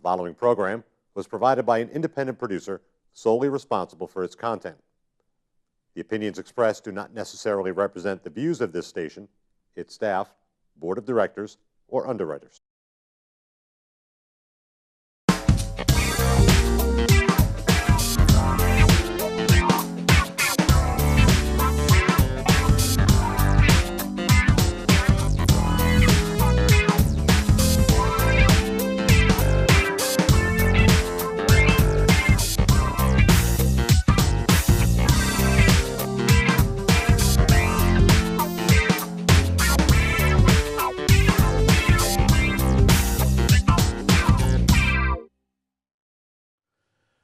following program was provided by an independent producer solely responsible for its content. The opinions expressed do not necessarily represent the views of this station, its staff, board of directors, or underwriters.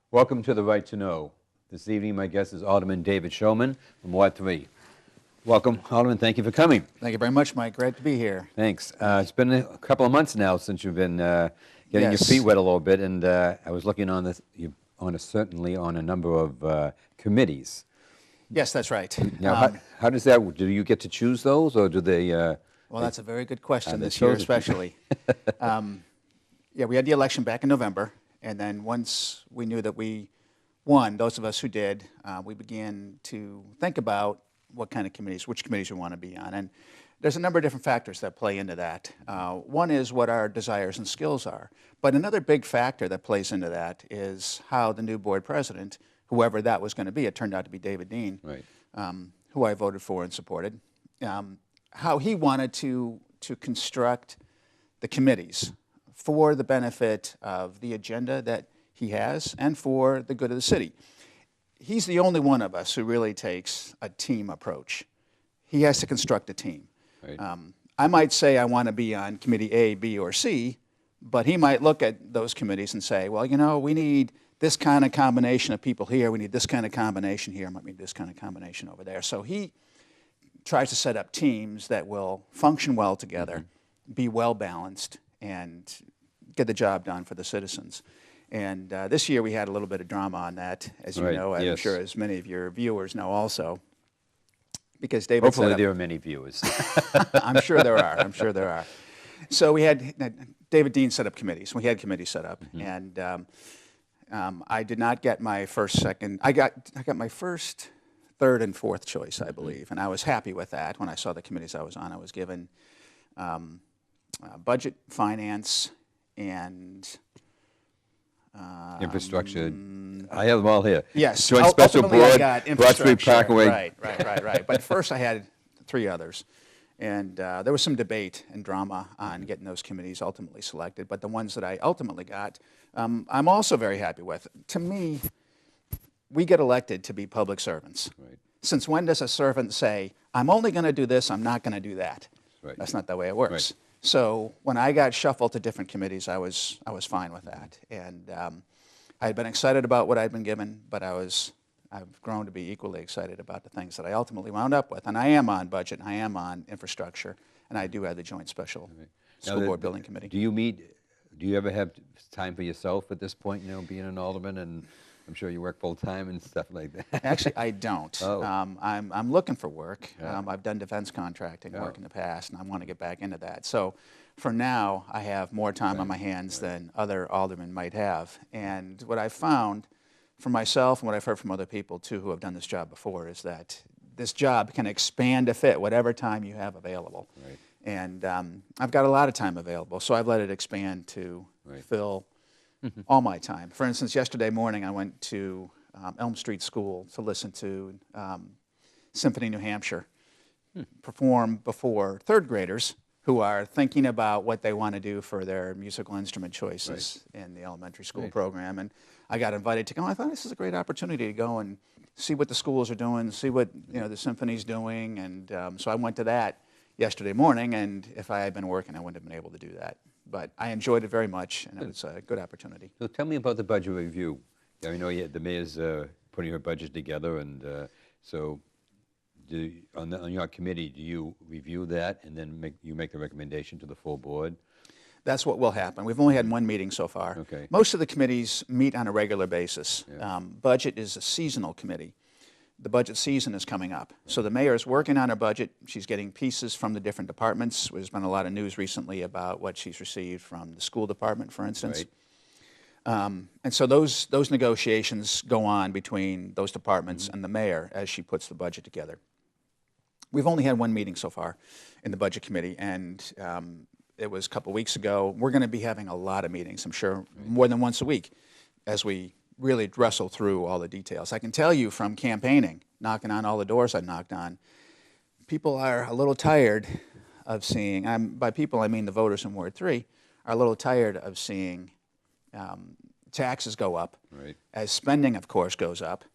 Welcome to The Right to Know. This evening, my guest is Alderman David Schoneman from Ward 3. Welcome, Alderman. Thank you for coming. Thank you very much, Mike. Great to be here. Thanks. It's been a couple of months now since you've been getting your feet wet a little bit, and I was looking on this, certainly on a number of committees. Yes, that's right. Now, how does that? Do you get to choose those, or do they? Well, that's a very good question this year, especially. Yeah, we had the election back in November. And then once we knew that we won, those of us who did, we began to think about what kind of committees, which committees we want to be on. And there's a number of different factors that play into that. One is what our desires and skills are. But another big factor that plays into that is how the new board president, whoever that was going to be, it turned out to be David Dean, right. Who I voted for and supported, how he wanted to construct the committees for the benefit of the agenda that he has and for the good of the city. He's the only one of us who really takes a team approach. He has to construct a team. Right. I might say I want to be on committee A, B, or C, but he might look at those committees and say, well, you know, we need this kind of combination of people here, we need this kind of combination here, might need this kind of combination over there. So he tries to set up teams that will function well together, be well balanced, and get the job done for the citizens. And this year we had a little bit of drama on that, as you know, I'm sure as many of your viewers know also. Because David Hopefully there are many viewers. I'm sure there are. I'm sure there are. So we had David Dean set up committees. We had committees set up, and I did not get my first, second. I got my first, third, and fourth choice, I believe, and I was happy with that. When I saw the committees I was on, I was given budget, finance, and infrastructure. I have them all here. Yes. Joint Special Board, Broad Street Parkway. Right. But first I had three others. And there was some debate and drama on getting those committees ultimately selected. But the ones that I ultimately got, I'm also very happy with. To me, we get elected to be public servants. Right. Since when does a servant say, I'm only going to do this, I'm not going to do that? Right. That's not the way it works. Right. So when I got shuffled to different committees, I was fine with that. And I had been excited about what I'd been given, but I've grown to be equally excited about the things that I ultimately wound up with. And I am on budget, and I am on infrastructure, and I do have the Joint Special School Board Building Committee. Do you ever have time for yourself at this point, you know, being an alderman? And I'm sure you work full-time and stuff like that. Actually, I don't. Oh. I'm looking for work. Yeah. I've done defense contracting work in the past, and I want to get back into that. So for now, I have more time on my hands than other aldermen might have. And what I've found for myself and what I've heard from other people, too, who have done this job before, is that this job can expand to fit whatever time you have available. Right. And I've got a lot of time available, so I've let it expand to fill all my time. For instance, yesterday morning I went to Elm Street School to listen to Symphony New Hampshire perform before third graders who are thinking about what they want to do for their musical instrument choices in the elementary school program. And I got invited to go. I thought this is a great opportunity to go and see what the schools are doing, see what the symphony's doing. And so I went to that yesterday morning, and if I had been working, I wouldn't have been able to do that. But I enjoyed it very much, and it was a good opportunity. So tell me about the budget review. I know the mayor's putting her budget together, and so on your committee, do you review that and then make the recommendation to the full board? That's what will happen. We've only had one meeting so far. Okay. Most of the committees meet on a regular basis. Yeah. Budget is a seasonal committee. The budget season is coming up. So the mayor is working on her budget. She's getting pieces from the different departments. There's been a lot of news recently about what she's received from the school department, for instance. And so those negotiations go on between those departments and the mayor as she puts the budget together. We've only had one meeting so far in the Budget Committee, and it was a couple weeks ago. We're going to be having a lot of meetings, I'm sure, more than once a week, as we really wrestle through all the details. I can tell you from campaigning, knocking on all the doors I knocked on, people are a little tired of seeing, by people I mean the voters in Ward 3, are a little tired of seeing taxes go up, as spending, of course, goes up.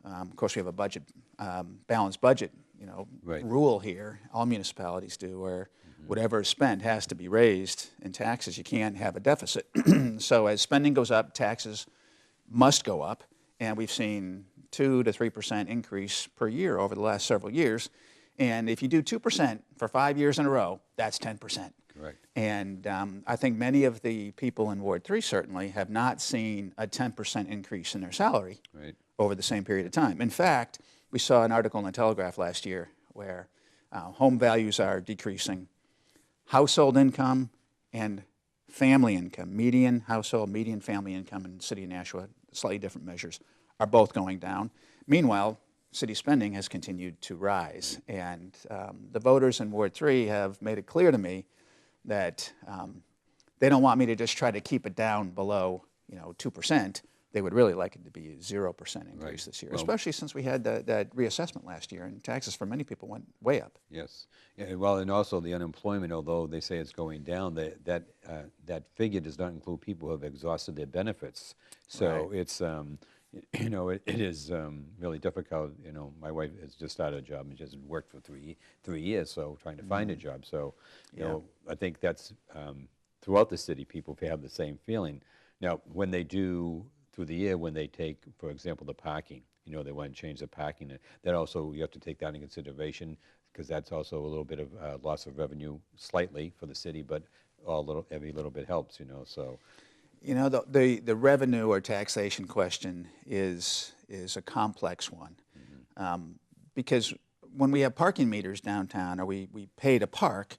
Of course, we have a budget, balanced budget, rule here. All municipalities do, where whatever is spent has to be raised in taxes. You can't have a deficit. So as spending goes up, taxes must go up, and we've seen 2 to 3% increase per year over the last several years. And if you do 2% for 5 years in a row, that's 10%. Correct. And I think many of the people in Ward 3 certainly have not seen a 10% increase in their salary over the same period of time. In fact, we saw an article in the Telegraph last year where home values are decreasing. Household income and family income, median household, median family income in the city of Nashua, slightly different measures, are both going down. Meanwhile, city spending has continued to rise. And the voters in Ward 3 have made it clear to me that they don't want me to just try to keep it down below 2%. They would really like it to be a 0% increase this year, well, especially since we had that reassessment last year, and taxes for many people went way up. Yes. Yeah, well, and also the unemployment, although they say it's going down, that figure does not include people who have exhausted their benefits. So it's, it is really difficult. My wife has just started a job and just worked for three years, so trying to find a job. So, I think that's throughout the city, people have the same feeling. Now, when they do through the year, when they take, for example, the parking, they want to change the parking. That also, you have to take that into consideration, because that's also a little bit of loss of revenue, slightly for the city, but every little bit helps. So. The revenue or taxation question is a complex one, because when we have parking meters downtown, or we pay to park,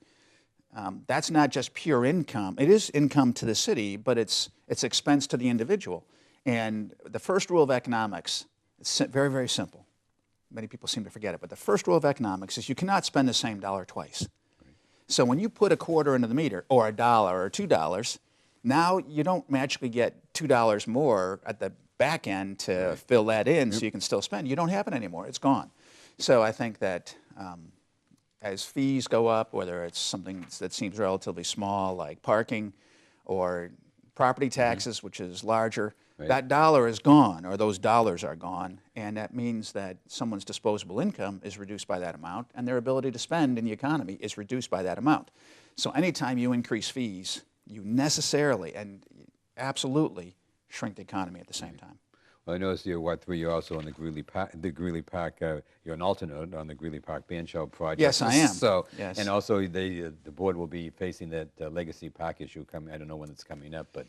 that's not just pure income. It is income to the city, but it's expense to the individual. And the first rule of economics, it's very, very simple. Many people seem to forget it, but the first rule of economics is you cannot spend the same dollar twice. So when you put a quarter into the meter, or $1 or $2, now you don't magically get $2 more at the back end to fill that in so you can still spend. You don't have it anymore. It's gone. So I think that as fees go up, whether it's something that seems relatively small like parking or property taxes, which is larger, that dollar is gone, or those dollars are gone, and that means that someone's disposable income is reduced by that amount, and their ability to spend in the economy is reduced by that amount. So anytime you increase fees, you necessarily and absolutely shrink the economy at the same time. Well, I noticed you're Ward 3. You're also on the Greeley Park. You're an alternate on the Greeley Park Band Shell project. Yes, I am. So, yes. And also the board will be facing that Legacy Park issue coming. I don't know when it's coming up, but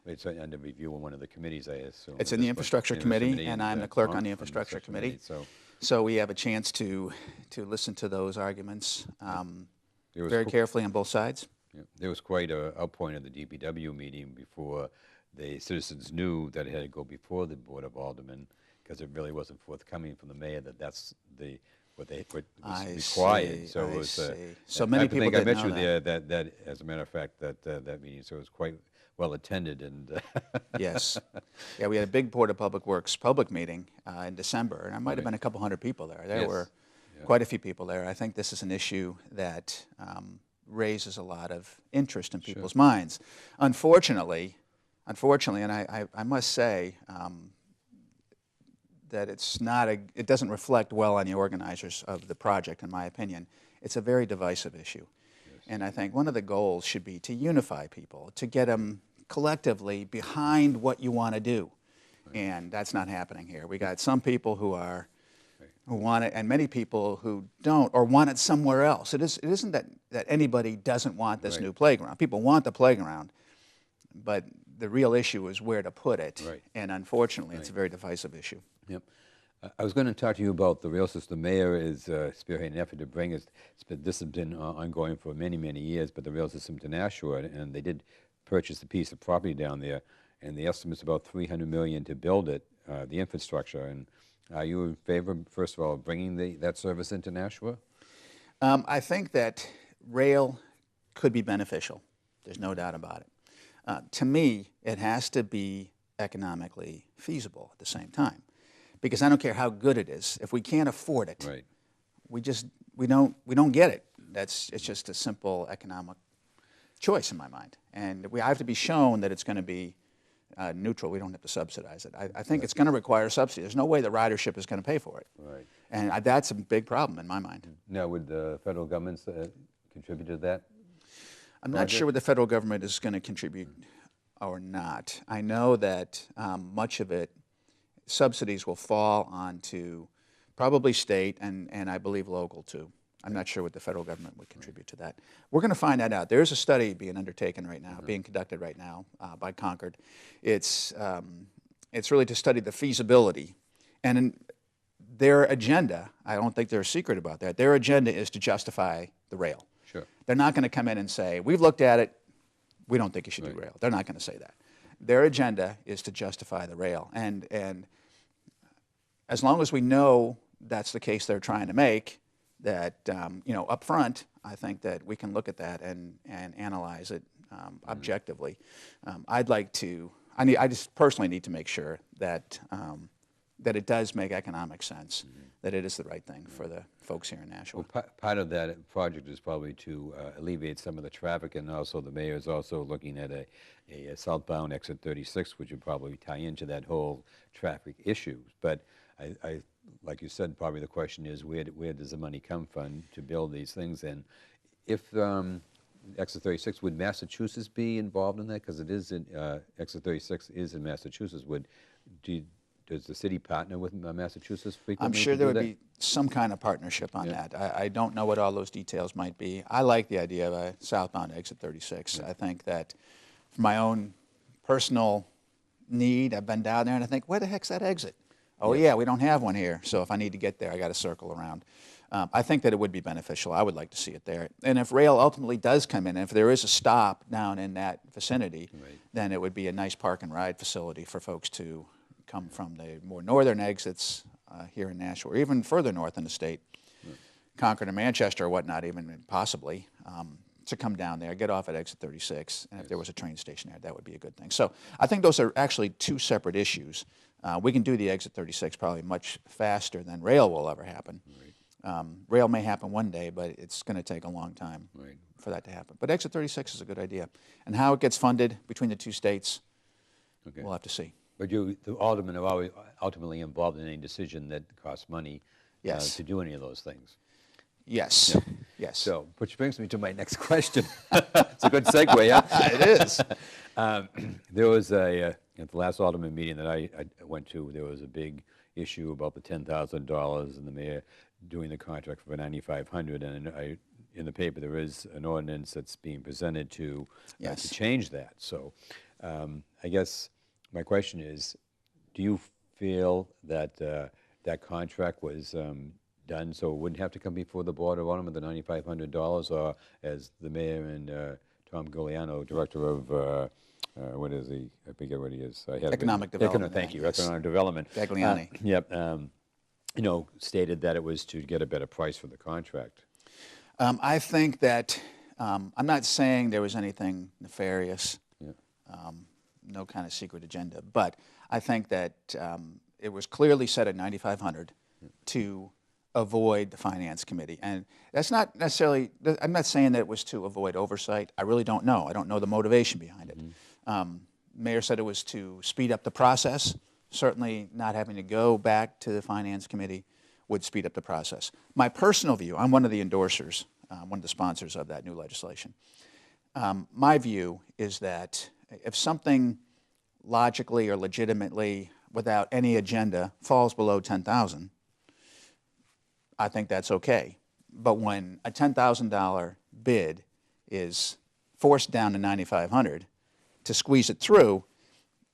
it's under review in one of the committees, I assume. It's in the Infrastructure Committee, and I'm the clerk on the Infrastructure Committee. So we have a chance to listen to those arguments very carefully on both sides. Yeah. There was quite an outpouring at the DPW meeting before the citizens knew that it had to go before the Board of Aldermen, because it really wasn't forthcoming from the mayor that that's what was required. So it was. So many people didn't know that. I met you there. That as a matter of fact, that meeting. So it was quite well attended, and yes, yeah, we had a big Board of Public Works public meeting in December, and there might have been a couple hundred people there. There were quite a few people there. I think this is an issue that raises a lot of interest in people's minds. Unfortunately, and I must say that it doesn't reflect well on the organizers of the project, in my opinion. It's a very divisive issue. Yes. And I think one of the goals should be to unify people, to get them collectively behind what you want to do. Right. And that's not happening here. We got some people who want it, and many people who don't, or want it somewhere else. It isn't that anybody doesn't want this new playground. People want the playground, but the real issue is where to put it. Right. And unfortunately, it's a very divisive issue. Yep. I was going to talk to you about the rail system. The mayor is spearheading an effort to bring us. This has been ongoing for many, many years, but the rail system to Nashua, and they did purchase a piece of property down there. and the estimate's about $300 million to build it, the infrastructure. And are you in favor, first of all, of bringing that service into Nashua? I think that rail could be beneficial. There's no doubt about it. To me, it has to be economically feasible at the same time, because I don't care how good it is. If we can't afford it, Right. we don't get it. It's just a simple economic choice in my mind, and I have to be shown that it's going to be neutral. We don't have to subsidize it. I think it's going to require subsidy. There's no way the ridership is going to pay for it. Right. And that's a big problem in my mind. Now, would the federal government contribute to that? I'm not sure what the federal government is going to contribute or not. I know that much of it, subsidies will fall onto probably state and I believe local too. I'm not sure what the federal government would contribute to that. We're going to find that out. There's a study being undertaken right now, being conducted right now by Concord. It's really to study the feasibility. And in their agenda, I don't think they're a secret about that, their agenda is to justify the rail. Sure. They're not going to come in and say, we've looked at it, we don't think you should do rail. They're not going to say that. Their agenda is to justify the rail. And as long as we know that's the case they're trying to make, that, up front, I think that we can look at that and analyze it objectively. I just personally need to make sure that it does make economic sense, that it is the right thing for the folks here in Nashua. Well, part of that project is probably to alleviate some of the traffic, and also the mayor is also looking at a southbound exit 36, which would probably tie into that whole traffic issue. But I like you said, probably the question is where does the money come from to build these things? And if exit 36, would Massachusetts be involved in that? Because it is in, exit 36 is in Massachusetts. Does the city partner with Massachusetts frequently? I'm sure there would be some kind of partnership on that. I don't know what all those details might be. I like the idea of a southbound exit 36. I think that for my own personal need, I've been down there and I think, where the heck's that exit? Oh, yeah, we don't have one here. So if I need to get there, I got to circle around. I think that it would be beneficial. I would like to see it there. And if rail ultimately does come in, if there is a stop down in that vicinity, then it would be a nice park and ride facility for folks to come from the more northern exits here in Nashua, or even further north in the state, Concord and Manchester or whatnot, even possibly, to come down there, get off at exit 36, and if there was a train station there, that would be a good thing. So I think those are actually two separate issues. We can do the exit 36 probably much faster than rail will ever happen. Rail may happen one day, but it's going to take a long time for that to happen. But exit 36 is a good idea. And how it gets funded between the two states, we'll have to see. But the aldermen are always ultimately involved in any decision that costs money to do any of those things. Yes. Yeah. Yes. So, which brings me to my next question. It's a good segue, yeah? It is. There was at the last alderman meeting that I went to, there was a big issue about the $10,000 and the mayor doing the contract for $9,500, and in the paper there is an ordinance that's being presented to change that. So, I guess my question is, do you feel that that contract was done so it wouldn't have to come before the Board of Aldermen, the $9,500, or as the mayor and Tom Giuliano, director of, what is he? I forget what he is. Economic Development. Thank you, Economic Development. Gagliani. Stated that it was to get a better price for the contract. I think that, I'm not saying there was anything nefarious, no kind of secret agenda, but I think that it was clearly set at $9,500 to avoid the Finance Committee. And that's not necessarily, I'm not saying that it was to avoid oversight. I really don't know. I don't know the motivation behind it. Mayor said it was to speed up the process. Certainly not having to go back to the Finance Committee would speed up the process. My personal view, I'm one of the endorsers, one of the sponsors of that new legislation. My view is that if something logically or legitimately, without any agenda, falls below $10,000, I think that's okay. But when a $10,000 bid is forced down to $9,500 to squeeze it through,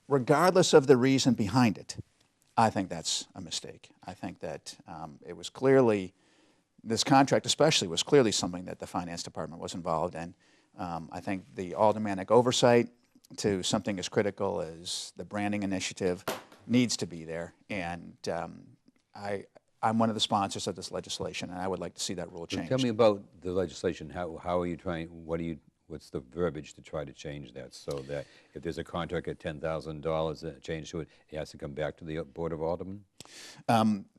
regardless of the reason behind it, I think that's a mistake. I think that it was clearly, this contract especially was clearly something that the Finance Department was involved in. I think the aldermanic oversight to something as critical as the branding initiative needs to be there. And I'm one of the sponsors of this legislation, and I would like to see that rule So changed. tell me about the legislation. How are you trying, what's the verbiage to try to change that so that if there's a contract at $10,000 change to it, it has to come back to the Board of Aldermen?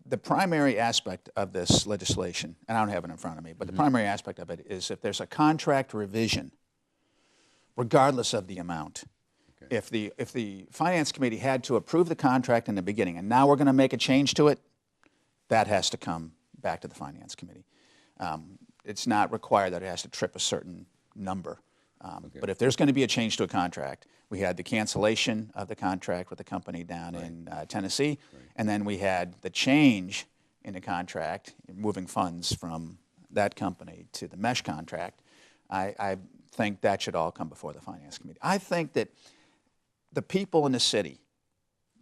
The primary aspect of this legislation, and I don't have it in front of me, but the primary aspect of it is if there's a contract revision, regardless of the amount, if the Finance Committee had to approve the contract in the beginning, and now we're going to make a change to it, that has to come back to the Finance Committee. It's not required that it has to trip a certain number. But if there's going to be a change to a contract, we had the cancellation of the contract with the company down in Tennessee, and then we had the change in the contract, moving funds from that company to the mesh contract. I think that should all come before the Finance Committee. I think that the people in the city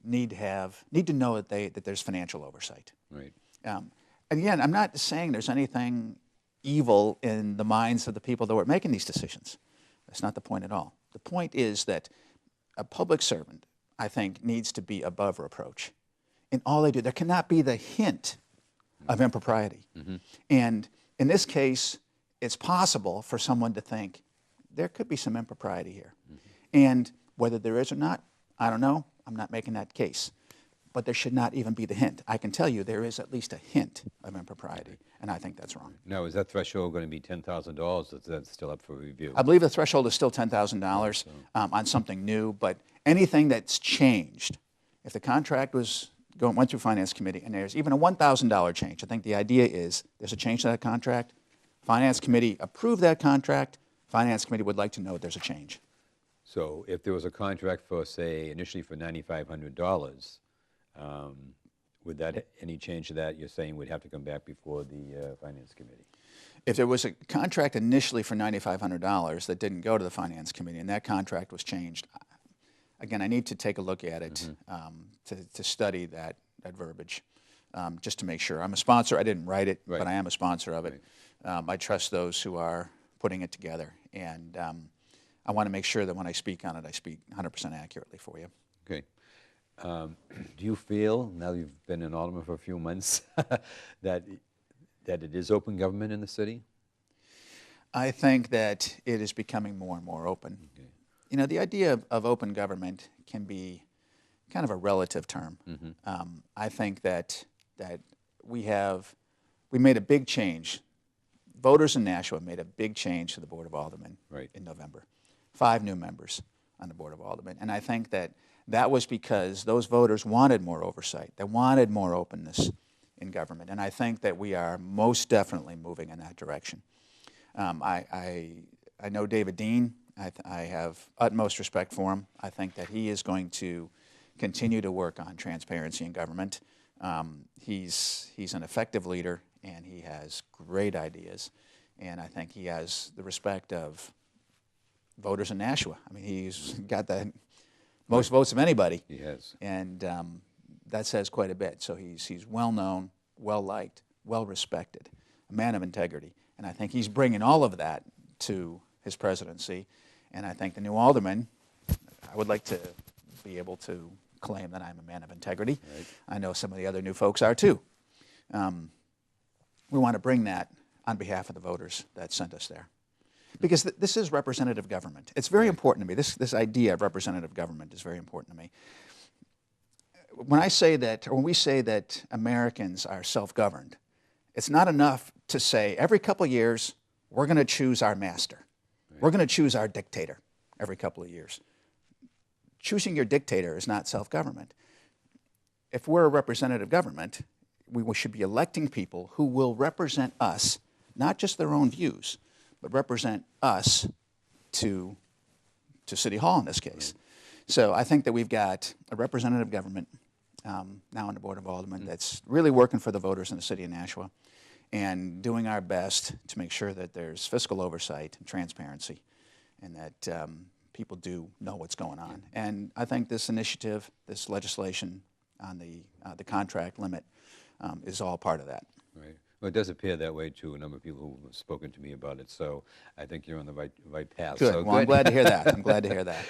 need to know that there's financial oversight. Right. Again, I'm not saying there's anything evil in the minds of the people that were making these decisions. That's not the point at all. The point is that a public servant, I think, needs to be above reproach in all they do. There cannot be the hint of impropriety. And in this case, it's possible for someone to think there could be some impropriety here. And whether there is or not, I don't know. I'm not making that case. But there should not even be the hint. I can tell you there is at least a hint of impropriety, and I think that's wrong. Now, is that threshold going to be $10,000, or is that still up for review? I believe the threshold is still $10,000 on something new, but anything that's changed, if the contract went through Finance Committee and there's even a $1,000 change, I think the idea is there's a change to that contract, Finance Committee approved that contract, Finance Committee would like to know there's a change. So if there was a contract for, say, initially for $9,500, would that, any change to that, you're saying would have to come back before the Finance Committee? If there was a contract initially for $9,500 that didn't go to the Finance Committee and that contract was changed, again, I need to take a look at it to study that verbiage, just to make sure. I'm a sponsor. I didn't write it, but I am a sponsor of it. I trust those who are putting it together, and I want to make sure that when I speak on it, I speak 100% accurately for you. Okay. Do you feel, now you've been an alderman for a few months, that it is open government in the city? I think that it is becoming more and more open. Okay. You know, the idea of open government can be kind of a relative term. I think that we made a big change. Voters in Nashua made a big change to the Board of Aldermen in November. 5 new members on the Board of Aldermen. And I think that was because those voters wanted more oversight. They wanted more openness in government. And I think that we are most definitely moving in that direction. I know David Dean. I have utmost respect for him. I think that he is going to continue to work on transparency in government. He's an effective leader, and he has great ideas. And I think he has the respect of voters in Nashua. I mean, he's got the most votes of anybody. He has. And that says quite a bit. So he's well-known, well-liked, well-respected, a man of integrity. And I think he's bringing all of that to his presidency. And I think the new alderman, I would like to be able to claim that I'm a man of integrity. I know some of the other new folks are too. We want to bring that on behalf of the voters that sent us there. Because this is representative government. It's very important to me. This idea of representative government is very important to me. When I say that, or when we say that Americans are self-governed, it's not enough to say every couple of years we're going to choose our master. We're going to choose our dictator every couple of years. Choosing your dictator is not self-government. If we're a representative government, we should be electing people who will represent us, not just their own views, but represent us to City Hall in this case. So I think that we've got a representative government now on the Board of Aldermen that's really working for the voters in the city of Nashua and doing our best to make sure that there's fiscal oversight and transparency and that people do know what's going on. And I think this initiative, this legislation on the contract limit is all part of that. Right. Well, it does appear that way to a number of people who have spoken to me about it, so I think you're on the right path. Good. So Well, I'm glad to hear that. I'm glad to hear that.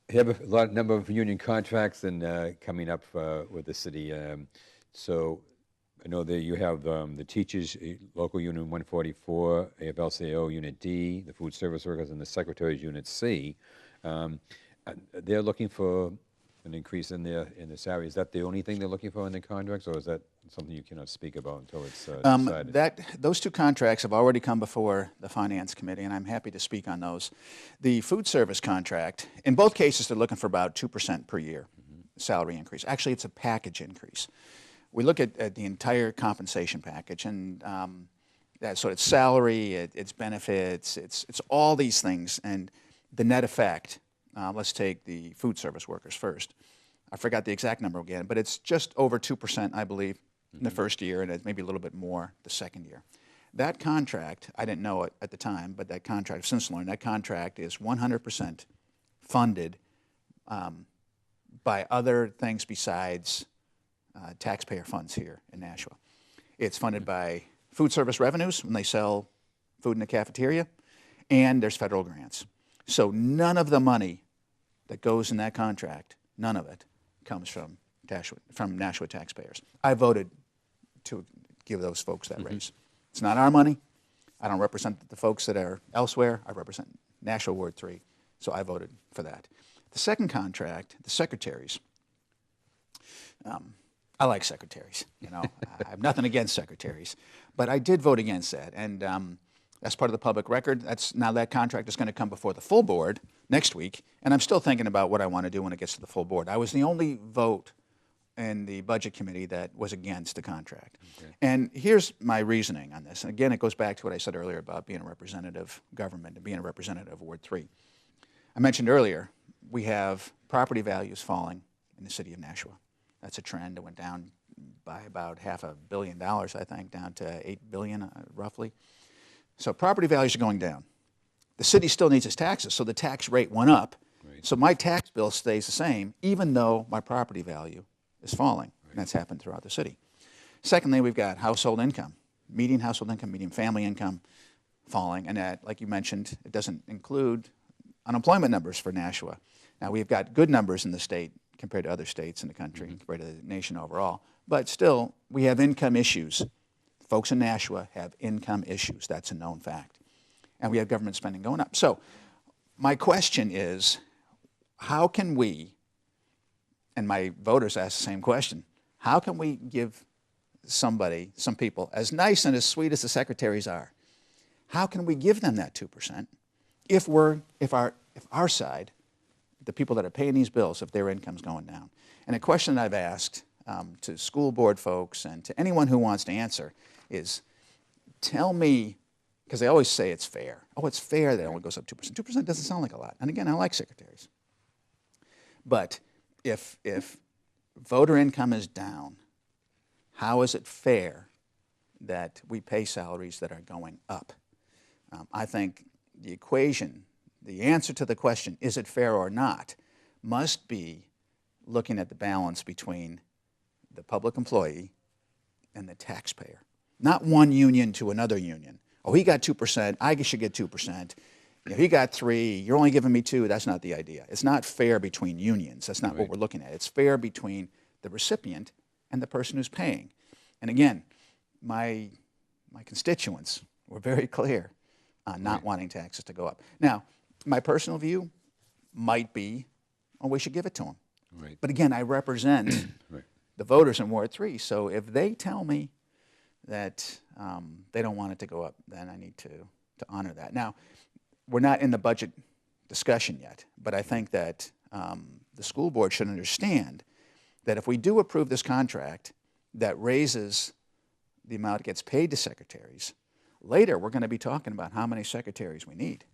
You have a number of union contracts and coming up with the city. So I know that you have the teachers, local union 144, AFL-CIO Unit D, the food service workers, and the secretaries Unit C. They're looking for an increase in their salary. Is that the only thing they're looking for in the contracts, or is that something you cannot speak about until it's decided? Those two contracts have already come before the Finance Committee, and I'm happy to speak on those. The food service contract, in both cases, they're looking for about 2% per year salary increase. Actually, it's a package increase. We look at the entire compensation package, and so it's salary, it's benefits, it's all these things, and the net effect. Let's take the food service workers first. I forgot the exact number again, but it's just over 2%, I believe, in the first year, and it's maybe a little bit more the second year. That contract, I didn't know it at the time, but that contract, I've since learned, that contract is 100% funded by other things besides taxpayer funds here in Nashua. It's funded by food service revenues when they sell food in the cafeteria, and there's federal grants. So none of the money that goes in that contract, none of it comes from Nashua taxpayers. I voted to give those folks that raise. It's not our money. I don't represent the folks that are elsewhere. I represent Nashua Ward 3, so I voted for that. The second contract, the secretaries, I like secretaries. I have nothing against secretaries, but I did vote against that, and that's part of the public record. Now that contract is going to come before the full board next week, and I'm still thinking about what I want to do when it gets to the full board. I was the only vote in the budget committee that was against the contract. Okay. And here's my reasoning on this. And again, it goes back to what I said earlier about being a representative government and being a representative of Ward 3. I mentioned earlier, we have property values falling in the city of Nashua. That's a trend that went down by about $500 million, I think, down to $8 billion roughly. So property values are going down. The city still needs its taxes, so the tax rate went up. Right. So my tax bill stays the same, even though my property value is falling. Right. And that's happened throughout the city. Secondly, we've got household income, median household income, median family income falling. And that, like you mentioned, it doesn't include unemployment numbers for Nashua. Now, we've got good numbers in the state compared to other states in the country, compared to the nation overall. But still, we have income issues. Folks in Nashua have income issues. That's a known fact. And we have government spending going up. So my question is, how can we, and my voters ask the same question, how can we give some people, as nice and as sweet as the secretaries are, how can we give them that 2% if our side, the people that are paying these bills, if their income's going down? And a question I've asked to school board folks and to anyone who wants to answer is, tell me, because they always say it's fair. Oh, it's fair that it only goes up 2%. 2% doesn't sound like a lot. And again, I like secretaries. But if voter income is down, how is it fair that we pay salaries that are going up? I think the equation, the answer to the question, is it fair or not, must be looking at the balance between the public employee and the taxpayer. Not one union to another union. Oh, he got 2%, I should get 2%. He got 3, you're only giving me 2. That's not the idea. It's not fair between unions. That's not right. What we're looking at. It's fair between the recipient and the person who's paying. And again, my constituents were very clear on not wanting taxes to go up. Now, my personal view might be, oh, we should give it to them. Right. But again, I represent right. the voters in Ward 3, so if they tell me that they don't want it to go up, then I need to honor that. Now, we're not in the budget discussion yet, but I think that the school board should understand that if we do approve this contract that raises the amount that gets paid to secretaries, later we're going to be talking about how many secretaries we need.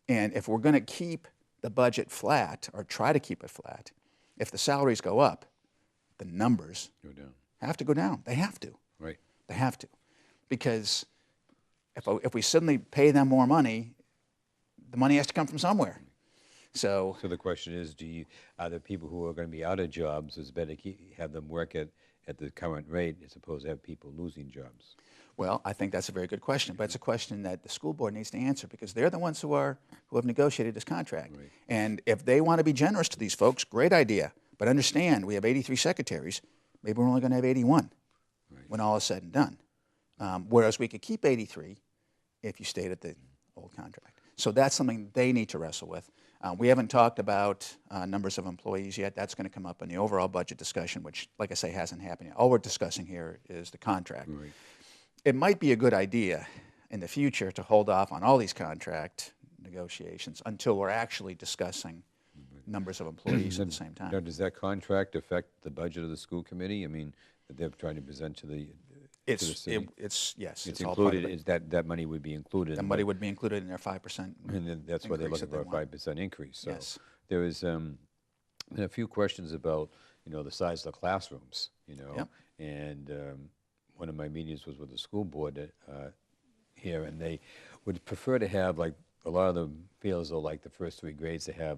And if we're going to keep the budget flat, or try to keep it flat, if the salaries go up, the numbers have to go down. They have to. Right. They have to. Because if we suddenly pay them more money, the money has to come from somewhere. So So the question is, are there people who are going to be out of jobs, it's better have them work at the current rate as opposed to have people losing jobs? well, I think that's a very good question, but it's a question that the school board needs to answer because they're the ones who have negotiated this contract. Right. And if they want to be generous to these folks, great idea. But understand, we have 83 secretaries. Maybe we're only going to have 81 when all is said and done. Whereas we could keep 83 if you stayed at the old contract. So that's something they need to wrestle with. We haven't talked about numbers of employees yet. That's going to come up in the overall budget discussion, which, like I say, hasn't happened yet. All we're discussing here is the contract. Right. It might be a good idea in the future to hold off on all these contract negotiations until we're actually discussing numbers of employees at the same Now, time. does that contract affect the budget of the school committee? I mean, that they're trying to present to the city? Yes, It's all part of included, it. that money would be included. That money would be included in their 5%. And then that's why they're increase looking that for a they want. 5% increase. So Yes. there was been a few questions about, the size of the classrooms, Yep. and one of my meetings was with the school board here, and they would prefer to have, like, a lot of them feel as though, like, the first 3 grades to have,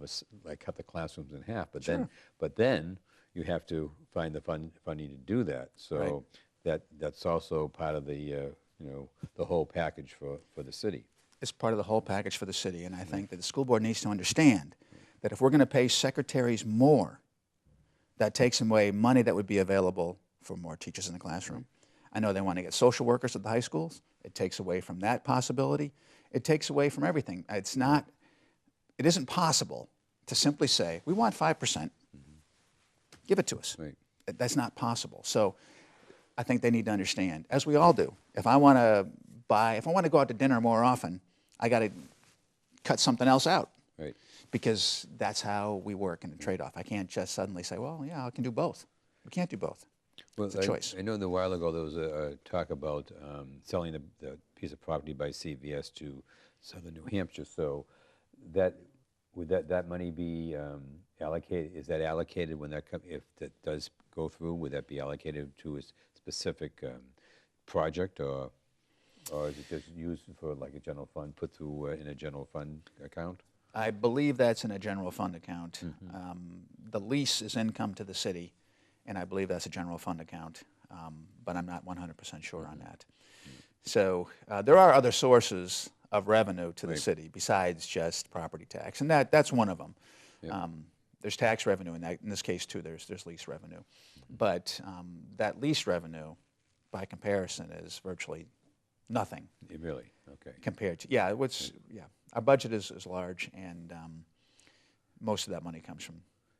cut the classrooms in half. But then you have to find the funding to do that. So that's also part of the, the whole package for the city. It's part of the whole package for the city, and I think that the school board needs to understand that if we're going to pay secretaries more, that takes away money that would be available for more teachers in the classroom. I know they want to get social workers at the high schools. It takes away from that possibility. It takes away from everything. It isn't possible to simply say, we want 5%, give it to us. Right. That's not possible. So I think they need to understand, as we all do, if I want to go out to dinner more often, I got to cut something else out. Right. Because that's how we work in the trade-off. I can't just suddenly say, well, yeah, I can do both. We can't do both. Well, It's a choice. I know a while ago there was a talk about selling the piece of property by CVS to southern New Hampshire. So would that money be allocated? Is that allocated when if that does go through? Would that be allocated to a specific project, or is it just used for like a general fund, put through in a general fund account? I believe that's in a general fund account. The lease is income to the city, and I believe that's a general fund account, but I'm not 100% sure on that. So there are other sources of revenue to the city besides just property tax, and that's one of them. Yep. There's tax revenue in this case too. There's lease revenue, but that lease revenue, by comparison, is virtually nothing. Really? Okay. Compared to our budget is large, and most of that money comes from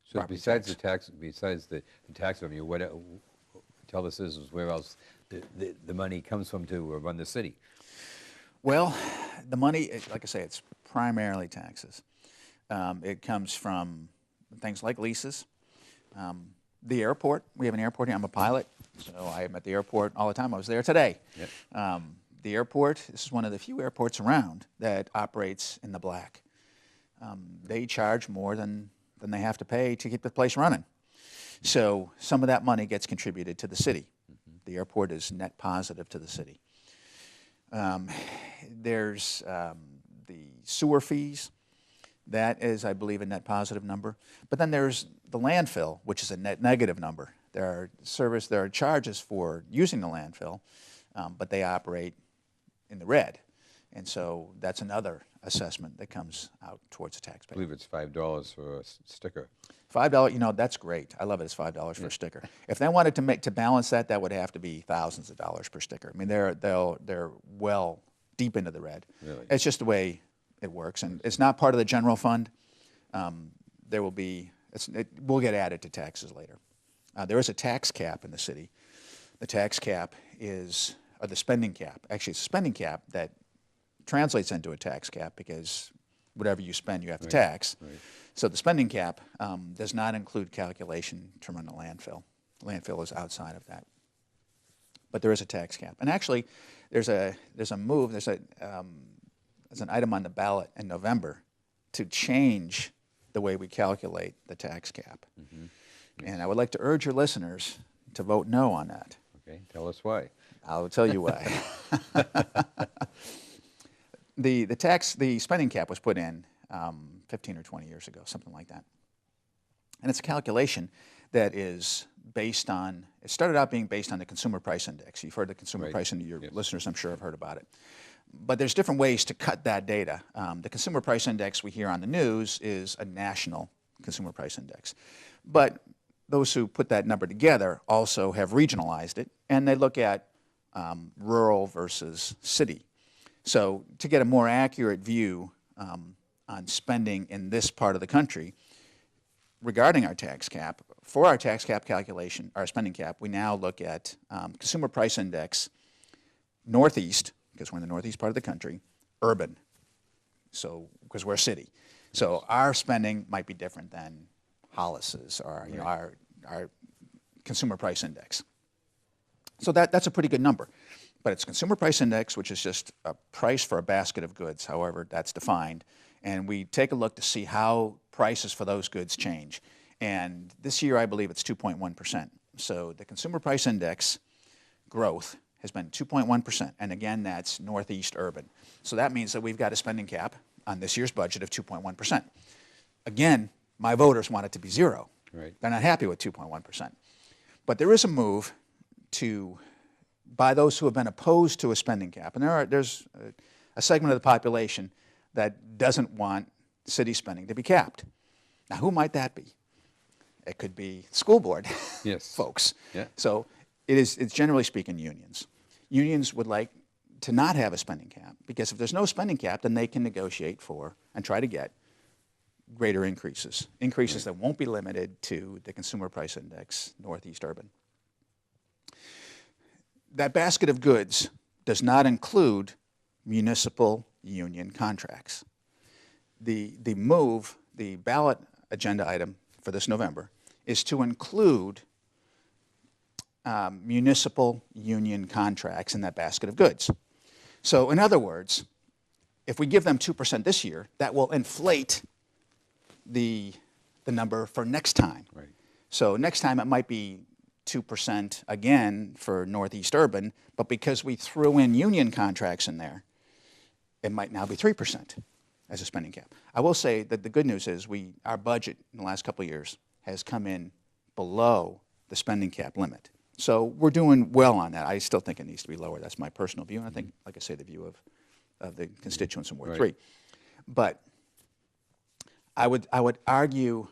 So property besides tax. the tax revenue, tell the citizens where else the money comes from to run the city? Well, the money, like I say, it's primarily taxes. It comes from things like leases. The airport, we have an airport here. I'm a pilot, so I am at the airport all the time. I was there today. Yep. The airport, this is one of the few airports around that operates in the black. They charge more than they have to pay to keep the place running. So some of that money gets contributed to the city. The airport is net positive to the city. There's the sewer fees. That is, I believe, a net positive number. But then there's the landfill, which is a net negative number. There are charges for using the landfill, but they operate in the red. And so that's another assessment that comes out towards the I taxpayer. believe it's $5 for a sticker. $5, that's great. I love it. It's $5 for a sticker. If they wanted to balance that, that would have to be thousands of dollars per sticker. I mean, they're well deep into the red. Really? It's just the way it works, and it's not part of the general fund. We'll get added to taxes later. There is a tax cap in the city. The tax cap or the spending cap. Actually, it's a spending cap that translates into a tax cap because whatever you spend, you have to tax. Right. So the spending cap does not include calculation to run a landfill. The landfill is outside of that. But there is a tax cap. And actually, there's an item on the ballot in November to change the way we calculate the tax cap. And I would like to urge your listeners to vote no on that. Okay, tell us why. I'll tell you why. The spending cap was put in 15 or 20 years ago, something like that. And it's a calculation that is based on, it started out being based on the Consumer Price Index. You've heard the Consumer Price Index, your listeners, I'm sure, have heard about it. But there's different ways to cut that data. The Consumer Price Index we hear on the news is a national Consumer Price Index. But those who put that number together also have regionalized it, and they look at rural versus city. So to get a more accurate view on spending in this part of the country, regarding our tax cap, for our tax cap calculation, our spending cap, we now look at Consumer Price Index, Northeast, because we're in the Northeast part of the country, urban, so because we're a city. So our spending might be different than Hollis's or you know, our Consumer Price Index. So that's a pretty good number. But it's Consumer Price Index, which is just a price for a basket of goods, however that's defined. And we take a look to see how prices for those goods change. And this year, I believe it's 2.1%. So the Consumer Price Index growth has been 2.1%. And again, that's Northeast urban. So that means that we've got a spending cap on this year's budget of 2.1%. Again, my voters want it to be zero. Right. They're not happy with 2.1%. But there is a move by those who have been opposed to a spending cap. And there's a segment of the population that doesn't want city spending to be capped. Now, who might that be? It could be school board folks. Yeah. So it's generally speaking unions. Unions would like to not have a spending cap because if there's no spending cap, then they can negotiate for and try to get greater increases that won't be limited to the Consumer Price Index, Northeast urban. That basket of goods does not include municipal union contracts. The ballot agenda item for this November is to include municipal union contracts in that basket of goods. So in other words, if we give them 2% this year, that will inflate the number for next time. Right. So next time it might be 2% again for Northeast urban, but because we threw in union contracts in there, it might now be 3% as a spending cap. I will say that the good news is our budget in the last couple of years has come in below the spending cap limit. So we're doing well on that. I still think it needs to be lower. That's my personal view, and I think, like I say, the view of the constituents in Ward 3. But I would argue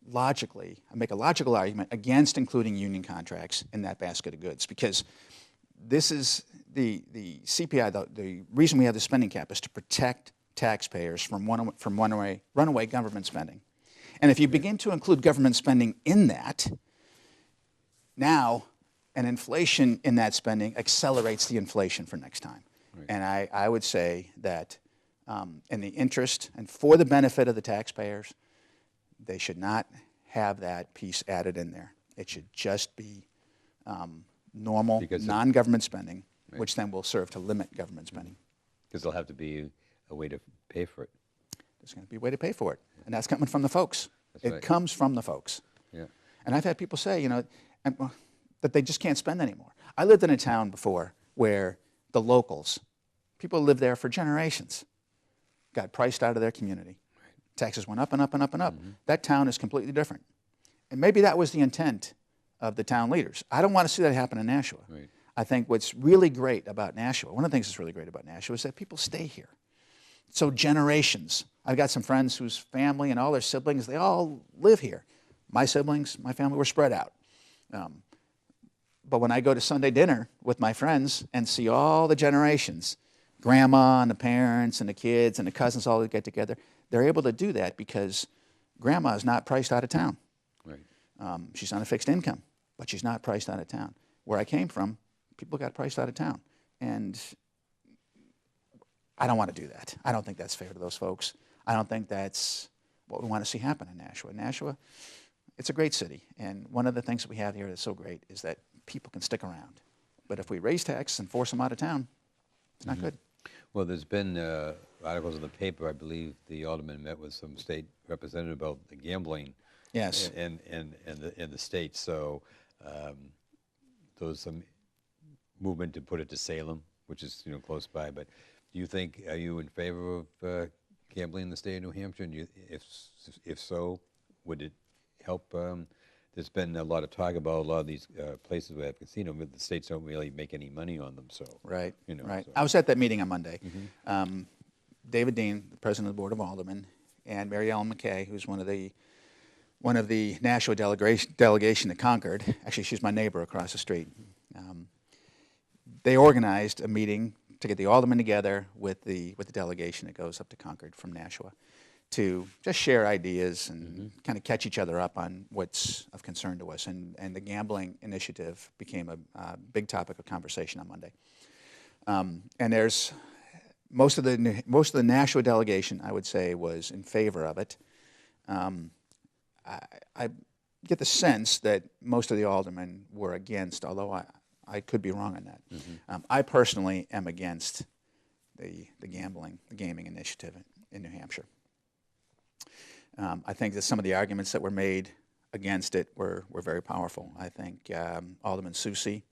logically, I make a logical argument against including union contracts in that basket of goods because this is the CPI, the reason we have the spending cap is to protect taxpayers from runaway government spending. And if you begin to include government spending in that, now an inflation in that spending accelerates the inflation for next time. Right. And I would say that in the interest and for the benefit of the taxpayers, they should not have that piece added in there. It should just be normal, non-government spending, which then will serve to limit government spending. Because there'll have to be a way to pay for it. There's going to be a way to pay for it, and that's coming from the folks. It comes from the folks. Yeah. And I've had people say, that they just can't spend anymore. I lived in a town before where the locals, people who lived there for generations, got priced out of their community. Taxes went up and up and up and up. Mm-hmm. That town is completely different. And maybe that was the intent of the town leaders. I don't want to see that happen in Nashua. Right. I think what's really great about Nashua, one of the things that's really great about Nashua is that people stay here. So generations. I've got some friends whose family and all their siblings, they all live here. My siblings, my family, were spread out. But when I go to Sunday dinner with my friends and see all the generations, grandma and the parents and the kids and the cousins all get together, they're able to do that because grandma is not priced out of town. Right. She's on a fixed income, but she's not priced out of town. Where I came from, people got priced out of town. And I don't want to do that. I don't think that's fair to those folks. I don't think that's what we want to see happen in Nashua. Nashua, it's a great city. And one of the things that we have here that's so great is that people can stick around. But if we raise taxes and force them out of town, it's not good. Well, there's been articles in the paper. I believe the alderman met with some state representative about the gambling. Yes. In the state. So there was some movement to put it to Salem, which is close by. But do you think, are you in favor of gambling in the state of New Hampshire? And if so, would it help? There's been a lot of talk about a lot of these places where have casino, but the states don't really make any money on them. So Right, you know, right. so. I was at that meeting on Monday. David Dean, the president of the Board of Aldermen, and Mary Ellen McKay, who's one of the Nashua delegation to Concord. Actually, she's my neighbor across the street. They organized a meeting to get the aldermen together with the delegation that goes up to Concord from Nashua to just share ideas and kind of catch each other up on what's of concern to us. And the gambling initiative became a big topic of conversation on Monday. And there's most of the Nashua delegation, I would say, was in favor of it. I get the sense that most of the aldermen were against, although I could be wrong on that. I personally am against the gaming initiative in New Hampshire. I think that some of the arguments that were made against it were very powerful. I think Alderman Soucy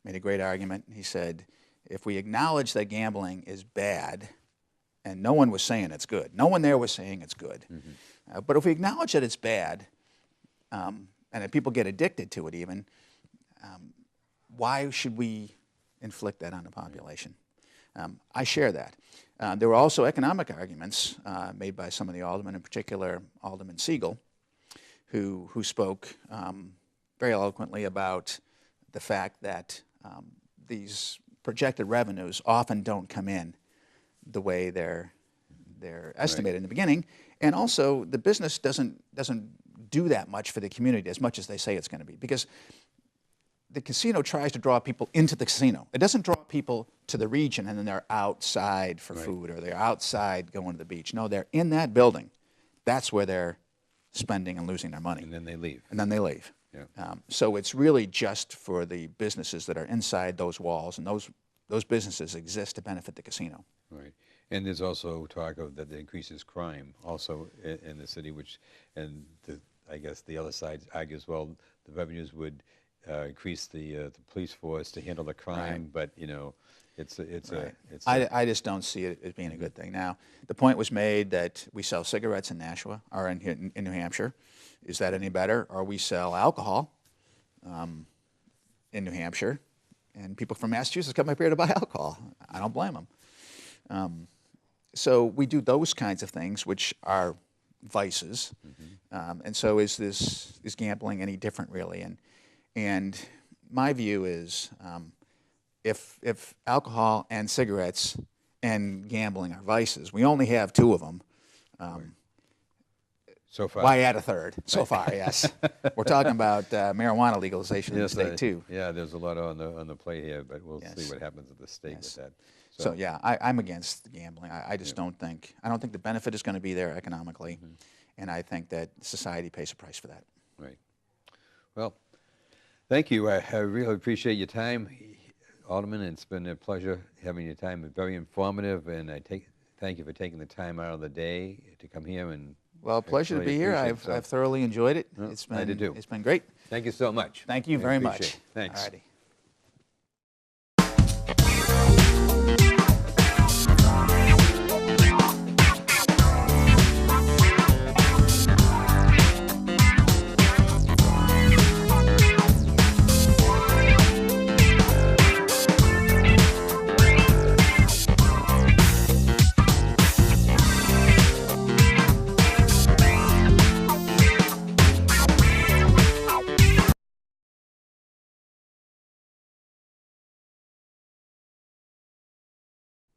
made a great argument. He said, if we acknowledge that gambling is bad, and no one was saying it's good, no one there was saying it's good, but if we acknowledge that it's bad, and that people get addicted to it even, why should we inflict that on the population? I share that. There were also economic arguments made by some of the aldermen, in particular Alderman Siegel, who spoke very eloquently about the fact that these projected revenues often don't come in the way they're estimated in the beginning, and also the business doesn't do that much for the community as much as they say it's going to be, because the casino tries to draw people into the casino. It doesn't draw people to the region and then they're outside for food, or they're outside going to the beach. No, they're in that building. That's where they're spending and losing their money. And then they leave. And then they leave. Yeah. So it's really just for the businesses that are inside those walls, and those businesses exist to benefit the casino. Right. And there's also talk of that it increases crime also in the city, which, and I guess the other side argues, well, the revenues would increase the police force to handle the crime, but you know, I just don't see it as being a good thing. Now, the point was made that we sell cigarettes in Nashua, or in New Hampshire. Is that any better? Or we sell alcohol in New Hampshire, and people from Massachusetts come up here to buy alcohol. I don't blame them. So we do those kinds of things, which are vices. And so is gambling any different, really? And my view is, if alcohol and cigarettes and gambling are vices, we only have two of them. So far. Why add a third? So far, yes. We're talking about marijuana legalization in the state, too. Yeah, there's a lot on the plate here, but we'll see what happens at the state with that. So yeah, I'm against gambling. I just don't think the benefit is going to be there economically, and I think that society pays a price for that. Right. Well, thank you. I really appreciate your time, Alderman, and it's been a pleasure having your time. It's very informative, and thank you for taking the time out of the day to come here. And well, pleasure to be here. I've thoroughly enjoyed it. Well, It's been I did too. It's been great. Thank you so much. Thank you very much. It. Thanks. All righty.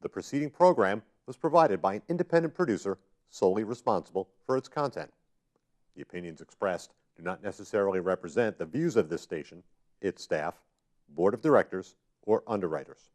The preceding program was provided by an independent producer solely responsible for its content. The opinions expressed do not necessarily represent the views of this station, its staff, board of directors, or underwriters.